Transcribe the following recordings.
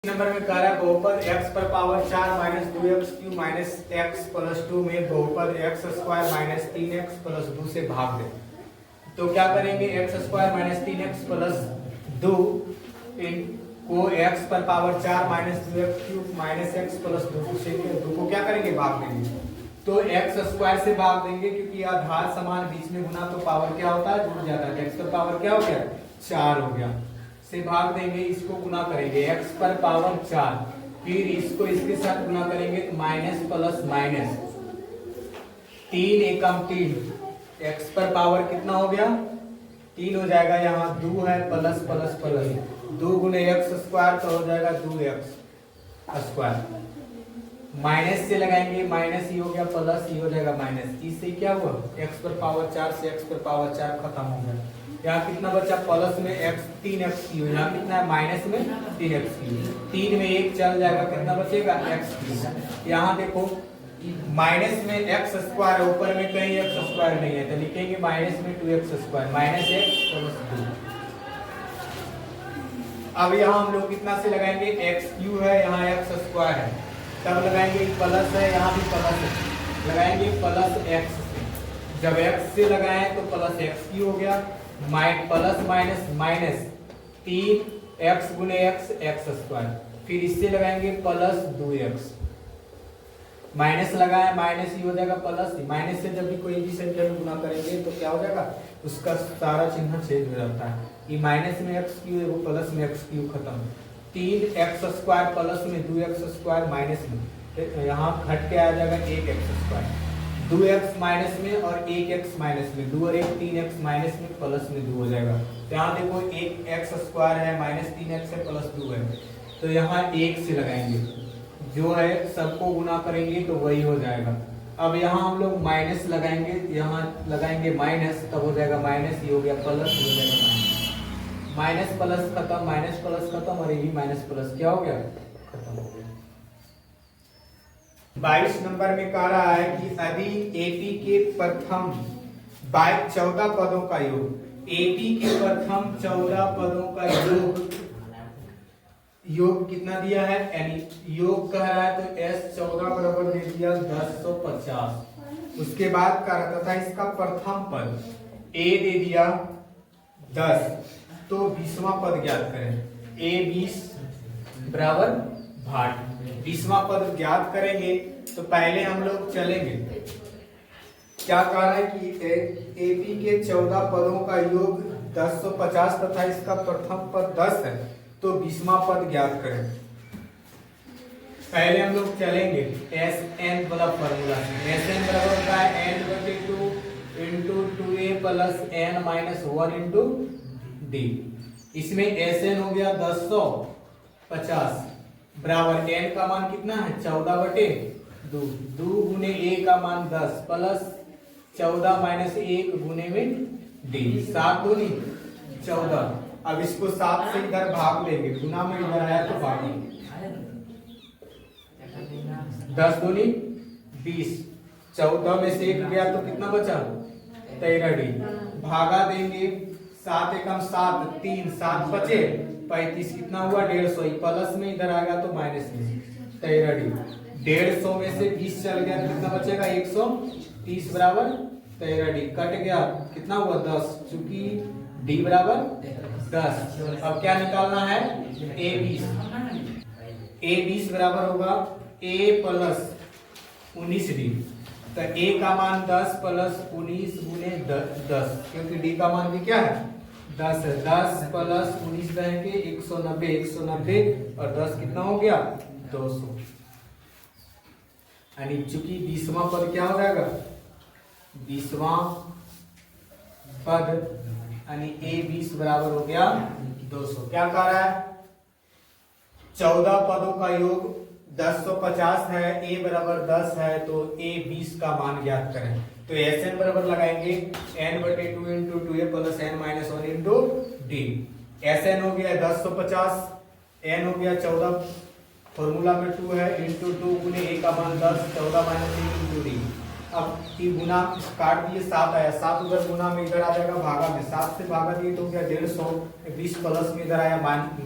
Number में कह रहा है बहुपद x पर power 4 minus 2x³ minus x plus 2 में बहुपद x square minus 3x plus 2 से भाग दे। तो क्या करेंगे, x square minus 3x plus 2 को x पर power 4 minus 2x³ minus x plus 2 से 2 को क्या करेंगे, भाग देंगे। तो x स्क्वायर से भाग देंगे क्योंकि आधार समान बीच में गुना तो पावर क्या होता है, जुड़ जाता है। x पर पावर क्या हो गया, 4 हो गया, से भाग देंगे, इसको गुना करेंगे x पर पावर 4, फिर इसको इसके साथ गुना करेंगे तो माइनस प्लस माइनस 3 एकम 3, x पर पावर कितना हो गया 3 हो जाएगा, यहाँ 2 है प्लस प्लस प्लस 2 गुने x स्क्वायर तो हो जाएगा 2x स्क्वायर, माइनस से लगाएंगे माइनस ही हो गया प्लस ही हो जाएगा माइनस, इससे क्या हुआ x पर पावर 4 से x पर पावर 4 खत्म हो गया। यहाँ कितना बचा, प्लस में x 3x³, यहाँ कितना है माइनस में 3x³, 3 में 1 चल जाएगा, कितना बचेगा x³। यहाँ देखो माइनस में x स्क्वायर, ऊपर में कहीं x स्क्वायर नहीं है तो लिखेंगे माइनस में 2x square minus x plus 2। अब यहाँ हम लोग कितना से लगाएंगे, x³ है यहाँ x स्क्वायर है, तब लगाएंगे प्लस है, यहाँ भी प्लस है, लगाएंगे प्लस x से, जब x से लगाएं तो प्लस x³ हो गया, प्लस माइनस माइनस 3x गुने x x स्क्वायर, फिर इससे लगाएंगे प्लस 2x, माइनस लगाए माइनस ही हो जाएगा प्लस, माइनस से जब भी कोई भी संख्या में गुना करेंगे तो क्या हो जाएगा, उसका सारा चिन्ह चेंज हो जाता है। ये माइनस में x³ है, वो प्लस में x³ खत्म, 3x स्क्वायर प्लस में 2x स्क्वायर माइनस में, यहाँ घट के आ जाएगा 1x स्क्वायर, 2x माइनस में और 1x माइनस में, 2 और 1 3x माइनस में प्लस में 2 हो जाएगा। तो यहाँ देखो 1x स्क्वायर है माइनस 3x है प्लस 2 है, तो यहाँ 1 से लगाएंगे, जो है सबको गुना करेंगे तो वही हो जाएगा। अब यहाँ हम लोग माइनस लगाएंगे, यहाँ लगाएंगे माइनस, तब हो जाएगा माइनस, ये हो गया प्लस, हो जाएगा माइनस, माइनस प्लस खत्म, माइनस प्लस खत्म, और ये भी माइनस प्लस क्या हो गया, खत्म हो गया। 22 नंबर में कह रहा है कि यदि AP के प्रथम 14 पदों का योग, AP के प्रथम 14 पदों का योग कितना दिया है, यानी योग कह रहा है तो S14 बराबर दे दिया 1050। उसके बाद कह रहा था इसका प्रथम पद A दे दिया 10, तो 20वां पद ज्ञात करें, A20 बराबर भाट, 20वां पद ज्ञात करेंगे। तो पहले हम लोग चलेंगे, क्या कह रहा है कि AP के 14 पदों का योग 1050 तथा इसका प्रथम पद 10 है, तो 20वां पद ज्ञात करें। पहले हम लोग चलेंगे Sn वाला फॉर्मूला, Sn बराबर होता है n/2 into 2a plus n minus 1 into d। इसमें Sn हो गया 1050 बराबर n का मान कितना है 14/2, 2 गुने a का मान 10 प्लस 14 माइनस 1 गुने में d, 7 दूनी 14। अब इसको 7 से इधर भाग लेंगे, गुना में इधर आया तो भाग, 10 दूनी 20, 14 में से 1 गया तो कितना बचा 13d, भागा देंगे 7 एकम 7 3 7 बचे 35, कितना हुआ 150, प्लस में इधर आएगा तो माइनस में 13d, 150 में से 20 चल गया तो कितना बचेगा 130 बराबर 13d, कट गया कितना हुआ 10, चूंकि d बराबर 10। अब क्या निकालना है, A20 बराबर होगा a प्लस 19d, तो a का मान 10 प्लस 19 गुने 10, क्योंकि d का मान भी क्या है 10 है, 10 प्लस 19 रहेंगे 190, 190 और 10 कितना हो गया 200, यानी चूंकि 20वां पद क्या हो जाएगा, 20वां पद यानी A20 बराबर हो गया 200। क्या कह रहा है, 14 पदों का योग 1050 है, a बराबर 10 है, तो A20 का मान ज्ञात करें। तो Sn बराबर लगाएंगे n/2 into 2a plus n minus 1 into d। Sn हो गया 1050, n हो गया 14, फॉर्मूला में 2 है, इंटू 2 गुने a का मान 10, 14 माइनस 1 इंटू d। अब ये गुना काट दिए, 7 आया, 7 उधर गुना में इधर आ जाएगा भागा में, 7 से भागा दिए तो क्या 150, 20 प्लस में इधर आया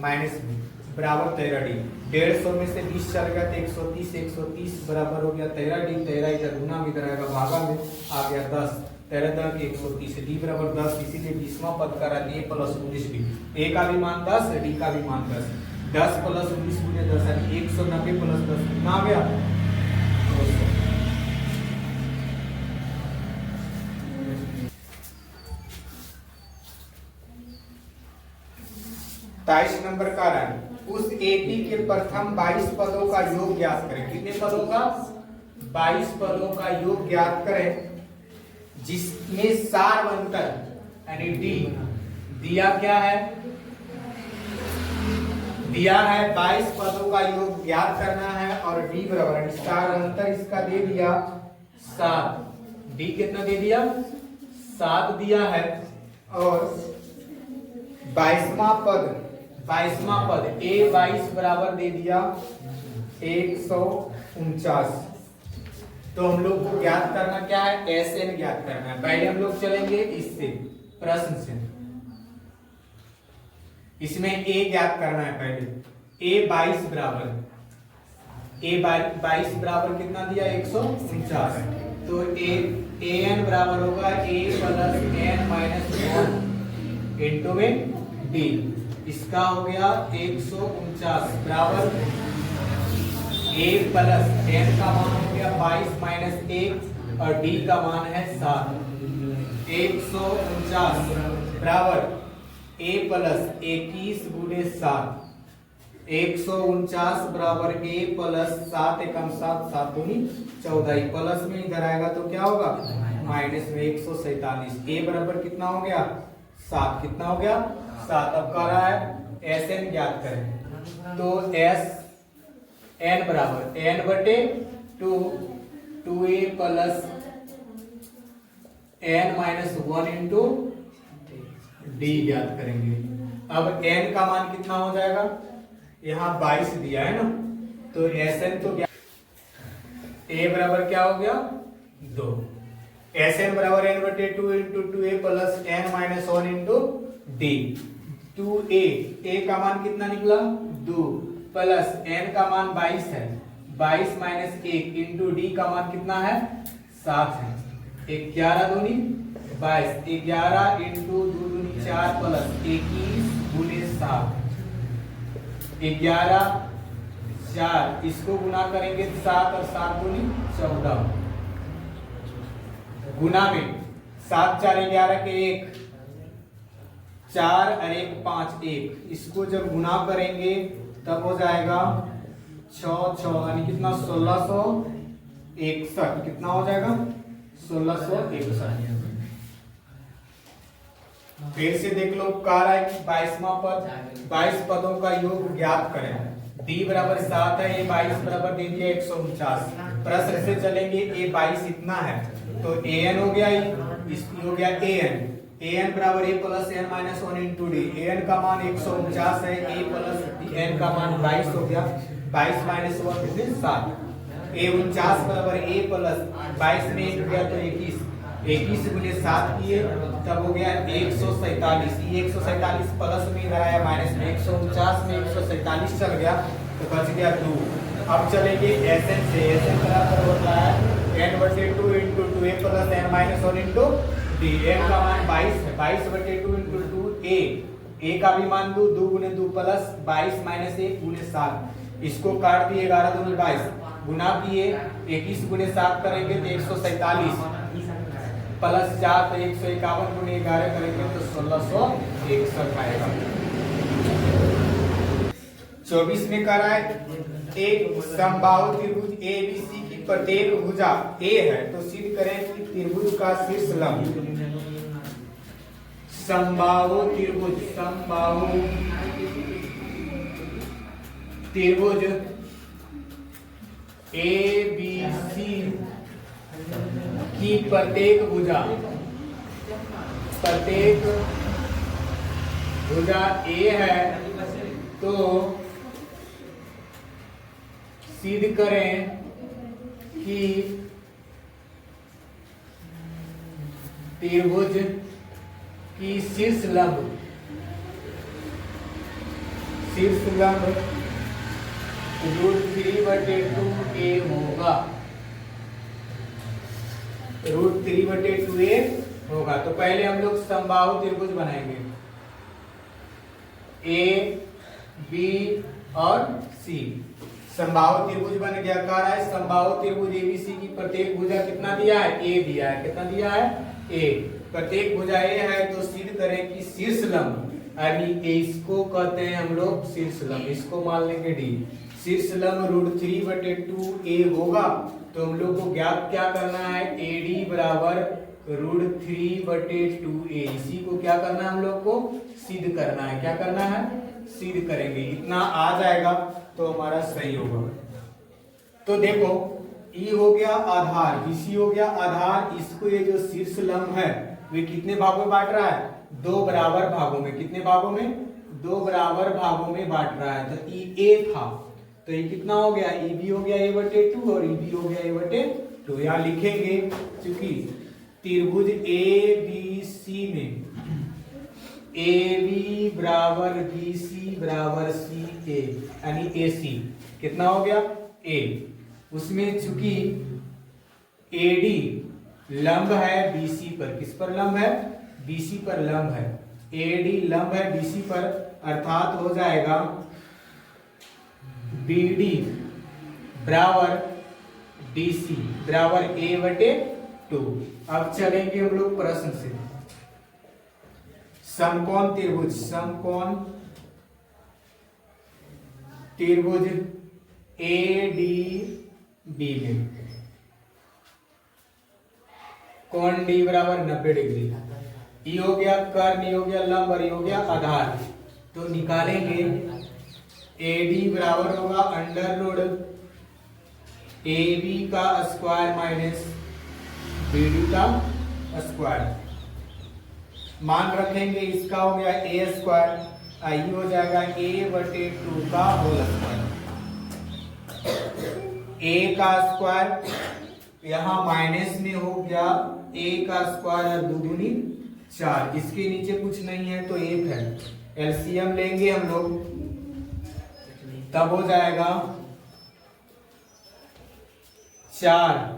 माइनस में, बराबर 13d। 150 में से 20 चल गया तो 130, 130 बराबर हो गया 13 डी, 13 इधर गुना में इधर आएगा भागा में, आ गया 10, 13 10 130, डी बराबर 10, इसीलिए 20वां पद का ए प्लस 19 डी, ए का भी मान 10, डी का भी मान 10, 10 प्लस 19 गुने 10 यानी 190 प्लस 10 कितना आ गया 200। तेईस नंबर का रंग उस एपी के प्रथम 22 पदों का योग ज्ञात करें। कितने पदों का? 22 पदों का योग ज्ञात करें जिसमें सारवंतर यानी डी दिया क्या है, दिया है 22 पदों का योग ज्ञात करना है और डी बराबर सारवंतर इसका दे दिया 7, डी कितना दे दिया 7 दिया है और 22वां पद ए 22 बराबर दे दिया 149। तो हम लोग को ज्ञात करना क्या है, एसएन ज्ञात करना है। पहले हम लोग चलेंगे इससे प्रश्न से, इसमें ए ज्ञात करना है। पहले ए 22 बराबर कितना दिया 149, तो ए एन बराबर होगा ए प्लस एन माइनस 1 इंटू में डी, इसका हो गया 149 बराबर ए प्लस एन का मान हो गया 22 माइनस 1 और डी का मान है 7, 149 बराबर ए प्लस 21 गुने 7, 149 बराबर ए प्लस 7 एकम 7 7 दूनी 14, प्लस में इधर आएगा तो क्या होगा माइनस में 147, ए बराबर कितना हो गया 7, कितना हो गया 7। अब कह रहा है एस एन ज्ञात करें, तो एस एन बराबर एन बटे 2 A plus N minus 1 into D ज्ञात करेंगे। अब एन का मान कितना हो जाएगा, यहाँ 22 दिया है ना, तो एस एन तो ए बराबर क्या हो गया 2, एस एन बराबर एन बटे 2 into 2 A plus N minus 1 into D, 2a A का मान कितना निकला 2 प्लस एन का मान 22 है, 22 माइनस 1 इंटू डी का मान कितना है 7 है, 11 दूनी 22, 11 इंटू 2 दूनी 4 प्लस 21 गुने 7, 11 4, इसको गुना करेंगे 7 और 7 दूनी 14, गुना में 7 4 11 के 1, 4 और 1 5 1, इसको जब गुना करेंगे तब हो जाएगा 6 6 यानी कितना 1661, कितना हो जाएगा 1661। फिर से देख लो, कह रहा है कि 22वां पद 22 पदों का योग ज्ञात करें। डी बराबर 7 है, ए 22 बराबर दे दिया 149। प्रश्न से चलेंगे, ए 22 इतना है तो ए एन हो गया, इसकी हो गया ए एन बराबर A plus N minus 1 into D, A N का मान 149 है, ए प्लस एन का मान 22 हो गया, 22 माइनस 1 कितने 7, ए 49 बराबर ए प्लस 22 में 1 गया तो 21, 21 गुने 7 किए तब हो गया 147, ये 147 प्लस में इधर आया माइनस में, 149 में 147 चल गया तो बच गया 2। अब चलेंगे एस एन से, एस एन बराबर होता है एन बटे 2 into 2 A plus N minus 1 into D, N का मान 22 है, 22 बटे 2 इंटू 2 ए का भी मान 2, 2 गुने 2 प्लस 22 माइनस 1 गुने 7, इसको काट दिए 11 दूनी 22, गुना किए 21 गुने 7 करेंगे तो 147 प्लस 4 तो 151 गुने 11 करेंगे तो 1661 आएगा। 24 में कर रहा है एक समबाहु त्रिभुज एबीसी की प्रत्येक भुजा ए है तो सिद्ध करें कि त्रिभुज का शीर्ष लंब, समबाहु त्रिभुज एबीसी की प्रत्येक भुजा ए है तो सिद्ध करें कि त्रिभुज की शीर्ष लंब √3/2a होगा, √3/2a होगा। तो पहले हम लोग समबाहु त्रिभुज बनाएंगे, ए बी और सी। समबाहु त्रिभुज बन गया। कह रहा है समबाहु त्रिभुज एबीसी की प्रत्येक भुजा कितना दिया है, ए दिया है। कितना दिया है, ए। प्रत्येक भुजा ए है तो सिद्ध करें कि शीर्ष लंब, यानी इसको कहते हैं हम लोग शीर्ष लंब, इसको मान लेंगे डी। शीर्ष लंब √3/2a होगा। तो हम लोग को ज्ञात क्या करना है, AD बराबर √3/2a। इसी को क्या करना है, हम लोग को सिद्ध करना है। क्या करना है, सिद्ध करेंगे। इतना आ जाएगा तो हमारा सही होगा। तो देखो E हो गया आधार, BC हो गया आधार। इसको ये जो शीर्ष लंब है वे कितने भागों में बांट रहा है, 2 बराबर भागों में। कितने भागों में, 2 बराबर भागों में बांट रहा है। तो EA था तो ये कितना हो गया, EB हो गया a/2 और EB हो गया a/2। यहाँ लिखेंगे क्योंकि त्रिभुज ABC में AB बराबर BC बराबर CA यानी AC कितना हो गया, A। उसमें चूंकि AD लंब है BC पर, किस पर लंब है, BC पर लंब है। AD लंब है BC पर, अर्थात हो जाएगा BD बराबर DC बराबर a/2। अब चलेंगे हम लोग प्रश्न से। समकोण त्रिभुज, समकोण त्रिभुज ADB में कोण D बराबर 90 डिग्री। E हो गया कर्ण, E हो गया लंब और E हो गया आधार। तो निकालेंगे AD बराबर होगा √ AB का स्क्वायर माइनस BD का स्क्वायर। मान रखेंगे इसका हो गया a स्क्वायर, आई हो जाएगा a/2 का होल स्क्वायर। a का स्क्वायर यहाँ माइनस में हो गया a का स्क्वायर 2 दूनी 4। इसके नीचे कुछ नहीं है तो 1 है। एलसीएम लेंगे हम लोग, तब हो जाएगा 4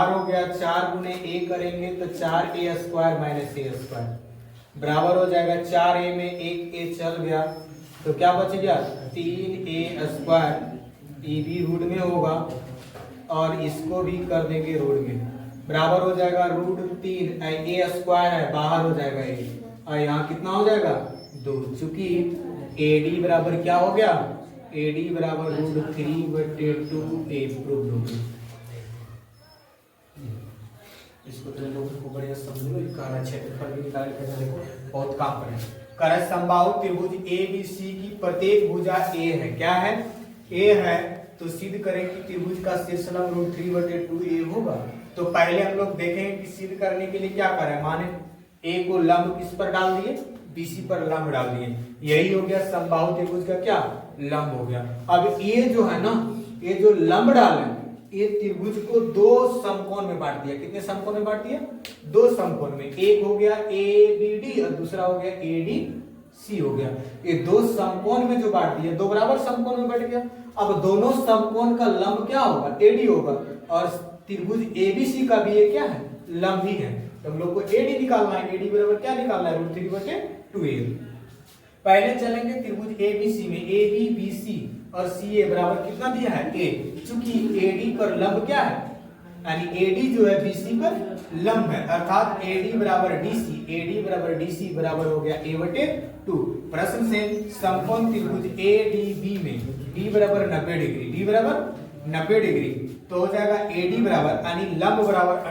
हो गया। 4 गुने a करेंगे तो 4a square minus a square बराबर हो जाएगा 4a में 1a चल गया तो क्या बच गया 3a स्क्वायर। ये भी रूट में होगा और इसको भी कर देंगे रूट में, बराबर हो जाएगा √3। a स्क्वायर है बाहर हो जाएगा a और यहाँ कितना हो जाएगा 2। चूंकि AD बराबर क्या हो गया, AD बराबर √3/2a प्रूव हो गया। इसको तुम लोगों को बढ़िया समझो, इसका क्षेत्रफल भी निकाल के देखो, बहुत काम करें। कर समबाहु त्रिभुज ABC की प्रत्येक भुजा A है। क्या है, A है। तो सिद्ध करें कि त्रिभुज का शीर्ष लंब √3/2a होगा। तो पहले हम लोग देखेंगे कि सिद्ध करने के लिए क्या करें, माने A को लंब किस पर डाल दिए, BC पर लंब डाल दिए। यही हो गया समबाहु त्रिभुज का क्या, लंब हो गया। अब ये जो है ना, ये जो लंब डाले ये त्रिभुज को 2 समकोण में बांट दिया। कितने समकोण में बांट दिया, 2 समकोण में। एक हो गया ABD और दूसरा हो गया ADC हो गया। ये 2 समकोण में जो बांट दिया, 2 बराबर समकोण में बैठ गया। अब दोनों समकोण का लंब क्या होगा, AD होगा और त्रिभुज ABC का भी ये क्या है, लंब ही है। तो हम लोग को AD निकालना है। AD बराबर क्या निकालना है, √3/2a। पहले चलेंगे त्रिभुज ABC में AB BC और CA बराबर कितना दिया है, A। चूंकि AD पर लंब क्या है, यानी AD जो है BC पर लंब है, अर्थात AD बराबर DC, AD बराबर DC बराबर हो गया a/2। प्रश्न से समकोण त्रिभुज ADB में D बराबर 90 डिग्री, D बराबर 90 डिग्री तो हो जाएगा AD बराबर यानी लंब बराबर √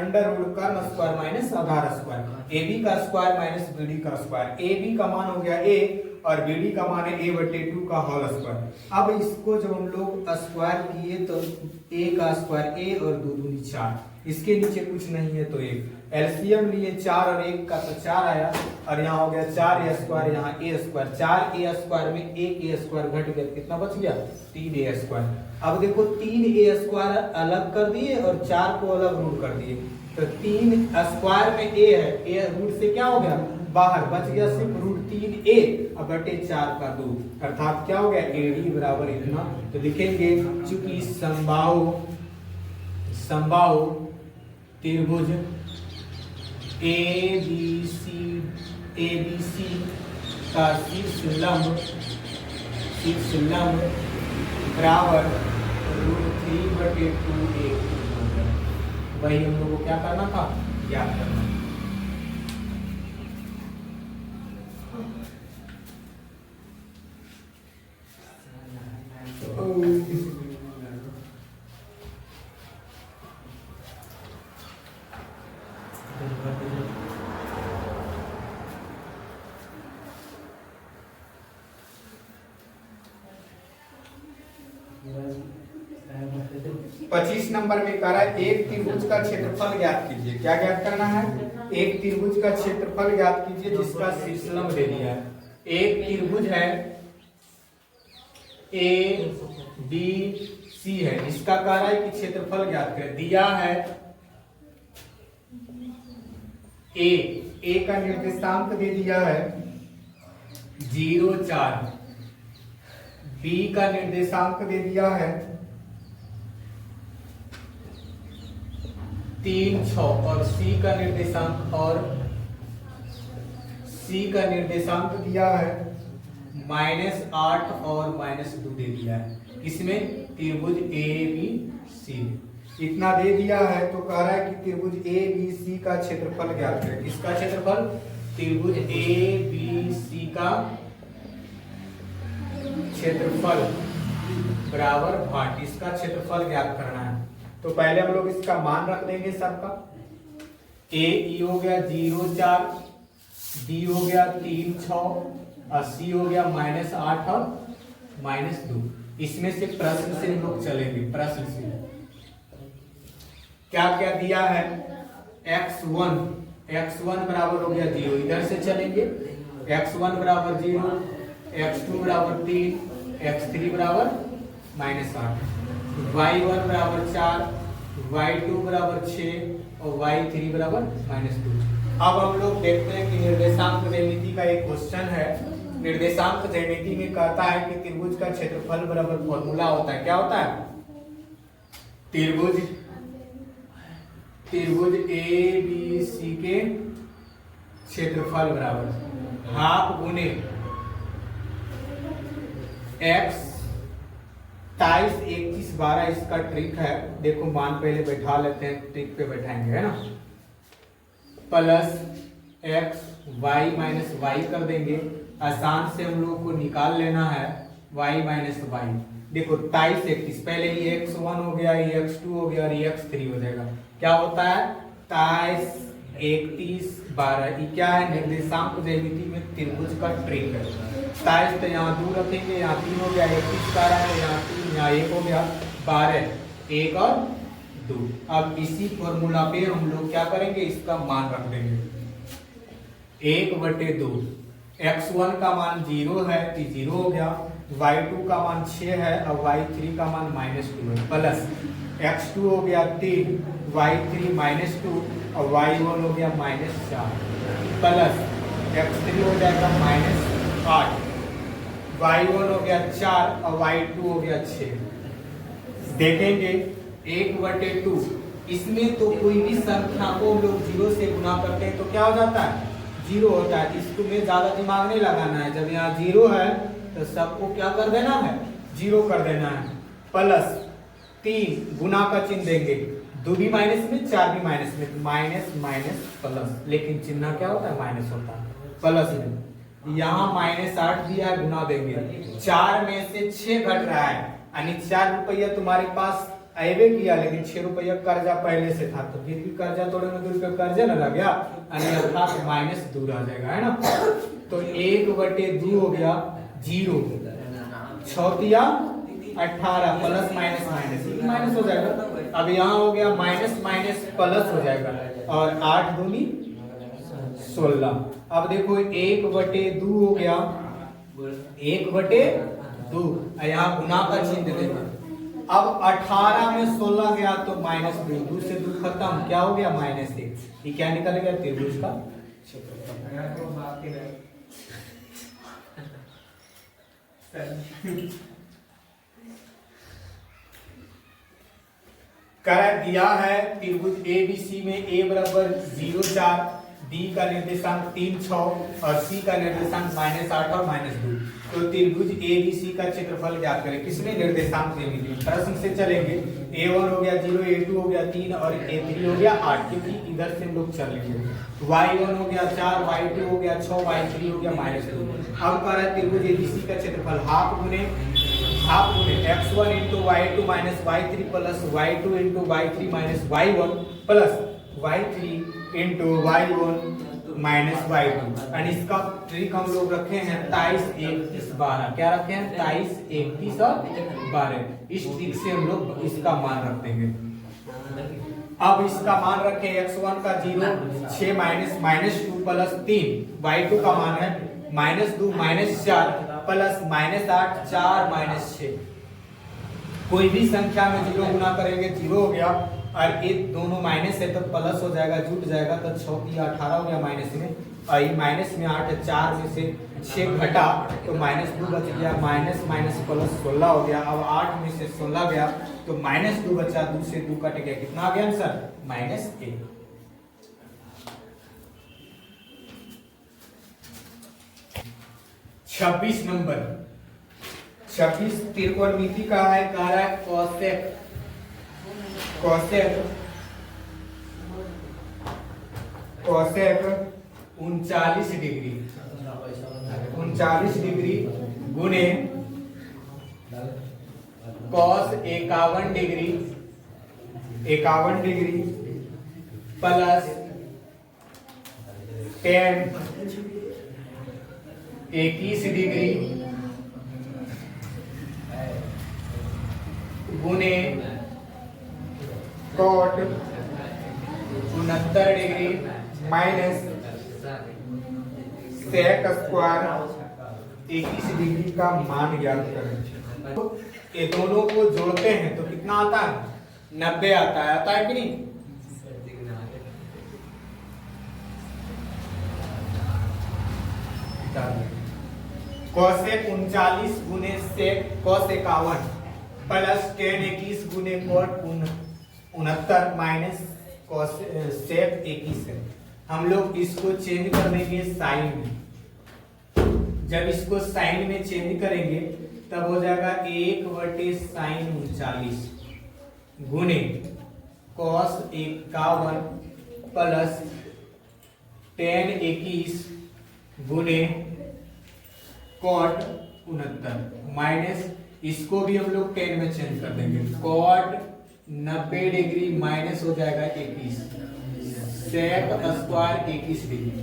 कर्ण स्क्वायर माइनस आधार स्क्वायर, AB का स्क्वायर माइनस BD का स्क्वायर। AB का मान हो गया A और BD का मान है a/2 का होल स्क्वायर। अब इसको जब हम लोग स्क्वायर किए तो A का स्क्वायर A और 2 दूनी 4, इसके नीचे कुछ नहीं है तो 1। एलसीएम लिए 4 और 1 का तो 4 आया और यहाँ हो गया 4a स्क्वायर, यहाँ a स्क्वायर। 4a स्क्वायर में 1a स्क्वायर घट गया, कितना बच गया 3a स्क्वायर। अब देखो 3a स्क्वायर अलग कर दिए और 4 को अलग रूट कर दिए तो 3 स्क्वायर में a है, a रूट से क्या हो गया बाहर बच गया सिर्फ √3a अब बटे 4 का 2 अर्थात क्या हो गया AD बराबर इतना। तो लिखेंगे चूंकि समबाहु त्रिभुज ABC का शीर्ष लंब बराबर √3/2a। वही हम लोग को क्या करना था, याद करना। पच्चीस नंबर में कह रहा है एक त्रिभुज का क्षेत्रफल ज्ञात कीजिए। क्या ज्ञात करना है, एक त्रिभुज का क्षेत्रफल ज्ञात कीजिए जिसका शीर्षलंब दे दिया है। एक त्रिभुज है ABC है, इसका कह रहा है कि क्षेत्रफल ज्ञात करें। दिया है ए का निर्देशांक दे दिया है 0, 4, बी का निर्देशांक दे दिया है 3, 6 और सी का निर्देशांक दिया है -8 और -2 दे दिया है। इसमें त्रिभुज ABC इतना दे दिया है। तो कह रहा है कि त्रिभुज ABC का क्षेत्रफल ज्ञात करें। किसका क्षेत्रफल, त्रिभुज ABC का क्षेत्रफल बराबर भाट, इसका क्षेत्रफल ज्ञात करना है। तो पहले हम लोग इसका मान रख देंगे सबका। ए हो गया 0, 4, डी हो गया 3, 6 और सी हो गया -8 और -2। इसमें से प्रश्न से हम लोग चलेंगे। प्रश्न से क्या क्या दिया है, x1 बराबर हो गया 0, इधर से चलेंगे। x1 बराबर 0, x2 बराबर 3, x3 बराबर -8, y1 बराबर 4, y2 बराबर 6 और y3 बराबर -2। अब हम लोग देखते हैं कि निर्देशांक ज्यामिति का एक क्वेश्चन है। निर्देशांक ज्यामिति में कहता है कि त्रिभुज का क्षेत्रफल बराबर फॉर्मूला होता है। क्या होता है, त्रिभुज ABC के क्षेत्रफल बराबर हाफ गुने x 23, 21, 12 इसका ट्रिक है। देखो मान पहले बैठा लेते हैं, ट्रिक पे बैठाएंगे है ना। Plus x y minus y कर देंगे। आसान से हम लोग को निकाल लेना है y माइनस y। देखो 23, 21 पहले ये x1 हो गया, ये x2 हो गया और ये x3 हो जाएगा। क्या होता है 23, 31, 12। ये क्या है, निर्देशांक ज्यामिति में त्रिभुज का ट्रिक है। 27 तो यहाँ 2 रखेंगे, यहाँ 3 हो गया, 21 का रहा है, यहाँ 3, यहाँ 1 हो गया, 12, 1 और 2। अब इसी फॉर्मूला पे हम लोग क्या करेंगे, इसका मान रख देंगे 1/2। x1 का मान 0 है, 0 हो गया। y2 का मान 6 है और y3 का मान -2 है। प्लस x2 हो गया 3, y3 -2 और y1 हो गया -4। प्लस x3 हो जाएगा -8, y1 हो गया 4 और y2 हो गया 6। देखेंगे 1/2, इसमें तो कोई भी संख्या को हम लोग 0 से गुना करते हैं तो क्या हो जाता है, 0 होता है। इसको में ज्यादा दिमाग नहीं लगाना है। जब यहाँ 0 है तो सबको क्या कर देना है, 0 कर देना है। प्लस 3 गुना का चिन्ह देंगे, 2 भी माइनस में, 4 भी माइनस में, माइनस माइनस प्लस, लेकिन चिन्ह क्या होता है, माइनस होता है। प्लस में यहाँ -8 दिया है, गुना देंगे। 4 में से 6 घट रहा है, यानी 4 रुपया तुम्हारे पास आएबे किया, लेकिन 6 रुपया कर्जा पहले से था, तो फिर भी कर्जा तोड़े में 2 रुपया कर्जा न लग गया, अर्थात -2 रह जाएगा, है ना। तो 1/2 हो गया 0, 6 18 प्लस माइनस माइनस हो जाएगा। अब यहाँ हो गया माइनस माइनस प्लस हो जाएगा और 8 दूनी 16। अब देखो 1/2 हो गया, 1/2 यहाँ गुना का चिन्ह देगा। अब 18 में 16 गया तो -2, 2 से 2 खत्म, क्या हो गया -1। ये क्या निकल गया, त्रिभुज का कर दिया है त्रिभुज ABC में A बराबर 0 4, B का निर्देशांक 3 6 और C का निर्देशांक -8 और -2। तो त्रिभुज ABC का क्षेत्रफल ज्ञात करें। किसने निर्देशांक दे दिए? प्रश्न से चलेंगे। A1 हो गया 0, A2 हो गया 3 और A3 हो गया 8, क्योंकि इधर से हम लोग चलेंगे। Y1 हो गया 4, Y2 हो गया 6, Y3 हो गया -2। अब कह रहा है त्रिभुज ABC का क्षेत्रफल हाफ गुने x1 into y2 minus y3 plus y2 into y3 minus y1 plus y3 into y1 minus y2। और इसका ट्रिक हम लोग रखे हैं 23 31 12। क्या रखे हैं? 23 31 और 12। इस ट्रिक से हम लोग इसका मान रख देंगे। अब इसका मान रखें x1 का 0 6 -2 प्लस 3, y2 का मान है -2 -4 प्लस -8 4 -6। कोई भी संख्या में 0 गुना करेंगे 0 हो गया, और ये दोनों माइनस है तो प्लस हो जाएगा, जुट जाएगा तो 6 की 18 हो गया माइनस में, और ये माइनस में 8 है, 4 में से 6 घटा तो -2 बच गया, माइनस प्लस 16 हो गया। अब 8 में से 16 गया तो -2 बचा, 2 से 2 कट गया, कितना आ गया आंसर? -1। 26 नंबर 26 त्रिकोणमिति का है। कह रहा है कोसेक 39 डिग्री गुने cos 51 degree plus tan 21 degree गुने cot 69 degree minus sec square 21 degree का मान ज्ञात करें। तो ये दोनों को जोड़ते हैं तो कितना आता है? 90 आता है कि नहीं? कोसेक 39 गुने सेक cos 51 प्लस tan 21 गुने cot 69 माइनस सेक 21 है। हम लोग इसको चेंज कर देंगे साइन में। जब इसको साइन में चेंज करेंगे तब हो जाएगा 1/sin 39 गुने cos 51 प्लस tan 21 गुने cot 69 माइनस इसको भी हम लोग 10 में चेंज कर देंगे। cot 90 डिग्री माइनस हो जाएगा 21 sec स्क्वायर 21 डिग्री।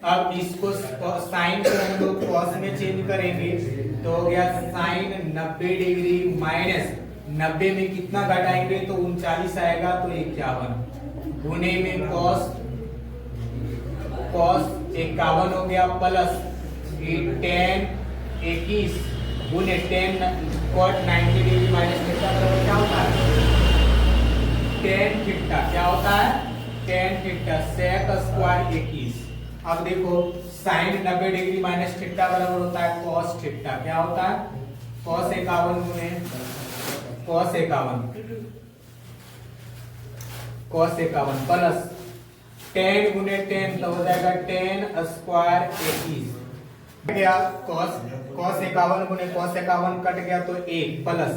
अब इसको साइन को हम लोग cos में चेंज करेंगे तो हो गया sin 90 डिग्री माइनस 90 में कितना घटाएंगे तो 39 आएगा तो 51 गुने में cos 51 हो गया प्लस tan 21 गुने tan cot 90 degree minus theta बराबर क्या होता है? tan theta. क्या होता है? tan theta sec square 21। अब देखो sin 90 डिग्री माइनस थीटा बराबर होता है cos थीटा। क्या होता है? cos 51 गुने cos 51 प्लस tan गुने tan तो हो जाएगा tan स्क्वायर 21 गया। cos 51 गुने cos 51 कट गया तो 1 प्लस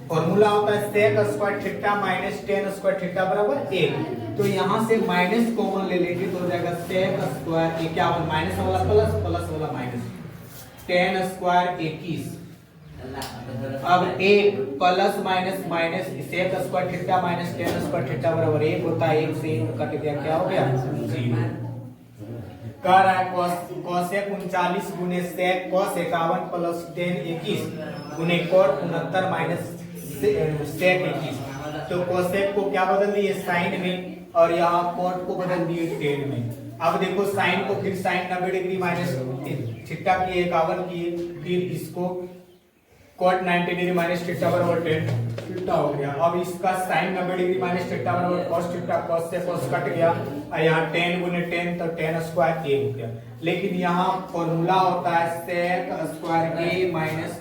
फॉर्मूला होता है sec square theta minus tan square theta बराबर 1। तो यहाँ से माइनस कॉमन ले लेंगे तो हो जाएगा sec स्क्वायर 51 माइनस वाला प्लस प्लस वाला माइनस tan स्क्वायर 21। अब 1 plus minus minus sec square theta minus tan square theta बराबर 1 होता है। 1 से 1 कट गया, क्या हो गया? 0। कह रहा है cosec 39 गुने sec cos 51 प्लस tan 21 गुने cot 69 माइनस sec 21। तो cosec को क्या बदल दिए? साइन में, और यहाँ cot को बदल दिए tan में। अब देखो साइन को फिर साइन 90 डिग्री माइनस थीटा किए 51 किए, फिर इसको cot 90 डिग्री माइनस थीटा बराबर tan, उल्टा हो गया। अब इसका साइन 90 डिग्री माइनस थीटा बराबर cos थीटा, cos से cos कट गया और यहाँ 10 गुने 10 तो 10 स्क्वायर a हो गया। लेकिन यहाँ फॉर्मूला होता है sec square a minus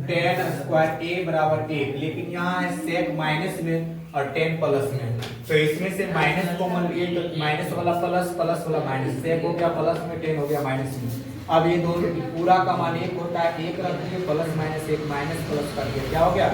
10 square a बराबर 1, लेकिन यहाँ है sec माइनस में और 10 प्लस में, तो इसमें से माइनस कॉमन लिए तो माइनस वाला प्लस, प्लस वाला माइनस, sec हो गया प्लस में, 10 हो गया माइनस में। अब ये दोनों पूरा का मान एक होता है, एक रख दिए प्लस माइनस एक माइनस प्लस कर दिया, क्या हो गया